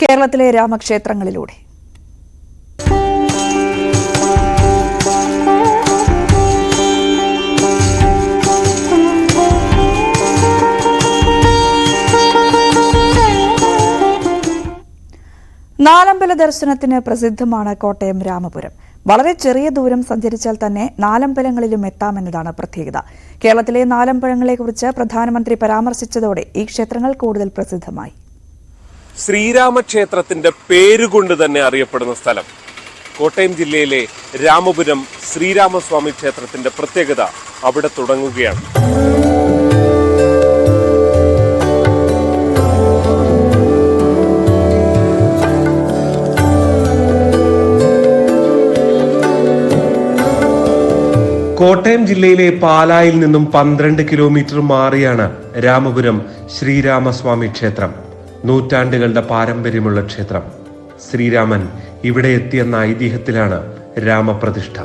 കേരളത്തിലെ രാമക്ഷേത്രങ്ങളിലൂടെ. നാലമ്പല ദർശനത്തിന് പ്രസിദ്ധമാണ് കോട്ടയം രാമപുരം. വളരെ ചെറിയ ദൂരം സഞ്ചരിച്ചാൽ തന്നെ നാലമ്പലങ്ങളിലും എത്താമെന്നതാണ് പ്രത്യേകത. കേരളത്തിലെ നാലമ്പലങ്ങളെക്കുറിച്ച് പ്രധാനമന്ത്രി പരാമർശിച്ചതോടെ ഈ ക്ഷേത്രങ്ങൾ കൂടുതൽ പ്രസിദ്ധമായി. ശ്രീരാമക്ഷേത്രത്തിന്റെ പേരുകൊണ്ട് തന്നെ അറിയപ്പെടുന്ന സ്ഥലം കോട്ടയം ജില്ലയിലെ രാമപുരം ശ്രീരാമസ്വാമി ക്ഷേത്രത്തിന്റെ പ്രത്യേകത അവിടെ തുടങ്ങുകയാണ്. കോട്ടയം ജില്ലയിലെ പാലായിൽ നിന്നും 12 കിലോമീറ്റർ മാറിയാണ് രാമപുരം ശ്രീരാമസ്വാമി ക്ഷേത്രം. നൂറ്റാണ്ടുകളുടെ പാരമ്പര്യമുള്ള ക്ഷേത്രം. ശ്രീരാമൻ ഇവിടെ എത്തിയെന്ന ഐതിഹ്യത്തിലാണ് രാമപ്രതിഷ്ഠ.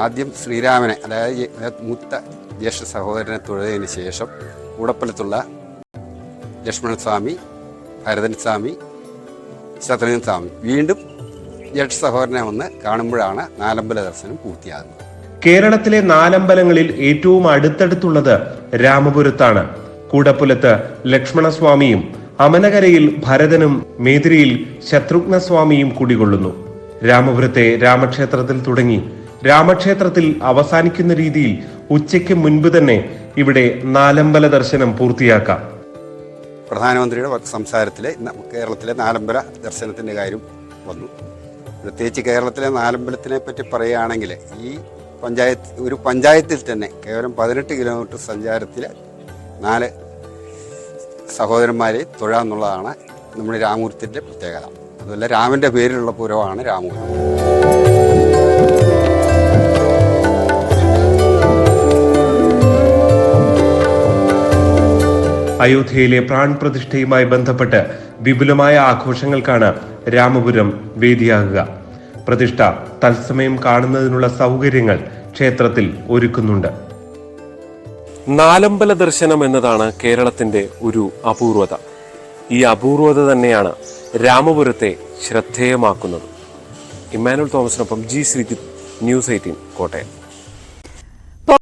ആദ്യം ശ്രീരാമനെ, അതായത് മൂത്ത ജ്യേഷ്ഠ സഹോദരനെ തൊഴുതിന് ശേഷം കൂടപ്പലത്തുള്ള ലക്ഷ്മണസ്വാമി, ഭരതൻ സ്വാമി, ശത്രുഘ്നൻ സ്വാമി വീണ്ടും ജ്യേഷ്ഠ സഹോദരനെ വന്ന് കാണുമ്പോഴാണ് നാലമ്പല ദർശനം പൂർത്തിയാകുന്നത്. കേരളത്തിലെ നാലമ്പലങ്ങളിൽ ഏറ്റവും അടുത്തടുത്തുള്ളത് രാമപുരത്താണ്. കൂടപ്പുലത്ത് ലക്ഷ്മണസ്വാമിയും അമനകരയിൽ ഭരതനും മേതിരിയിൽ ശത്രുഘ്നസ്വാമിയും കുടികൊള്ളുന്നു. രാമപുരത്തെ രാമക്ഷേത്രത്തിൽ തുടങ്ങി രാമക്ഷേത്രത്തിൽ അവസാനിക്കുന്ന രീതിയിൽ ഉച്ചയ്ക്ക് മുൻപ് തന്നെ ഇവിടെ നാലമ്പല ദർശനം പൂർത്തിയാക്കാം. പ്രധാനമന്ത്രിയുടെ സംസാരത്തിൽ കേരളത്തിലെ നാലമ്പല ദർശനത്തിൻ്റെ കാര്യം വന്നു. പ്രത്യേകിച്ച് കേരളത്തിലെ നാലമ്പലത്തിനെ പറ്റി പറയുകയാണെങ്കിൽ ഈ ഒരു പഞ്ചായത്തിൽ തന്നെ കേവലം 18 കിലോമീറ്റർ സഞ്ചാരത്തിൽ 4 സഹോദരന്മാരെ തൊഴാന്നുള്ളതാണ് നമ്മുടെ രാമപുരത്തിൻ്റെ പ്രത്യേകത. അതുപോലെ രാമൻ്റെ പേരിലുള്ള പുരമാണ് രാമപുരം. അയോധ്യയിലെ പ്രാൺ പ്രതിഷ്ഠയുമായി ബന്ധപ്പെട്ട് വിപുലമായ ആഘോഷങ്ങൾക്കാണ് രാമപുരം വേദിയാകുക. പ്രതിഷ്ഠ തത്സമയം കാണുന്നതിനുള്ള സൗകര്യങ്ങൾ ക്ഷേത്രത്തിൽ ഒരുക്കുന്നുണ്ട്. നാലമ്പല ദർശനം എന്നതാണ് കേരളത്തിന്റെ ഒരു അപൂർവത. ഈ അപൂർവത തന്നെയാണ് രാമപുരത്തെ ശ്രദ്ധേയമാക്കുന്നത്. ഇമ്മാനുവൽ തോമസിനൊപ്പം ജി ശ്രീജിത്ത്, ന്യൂസ് 18 കോട്ടയം.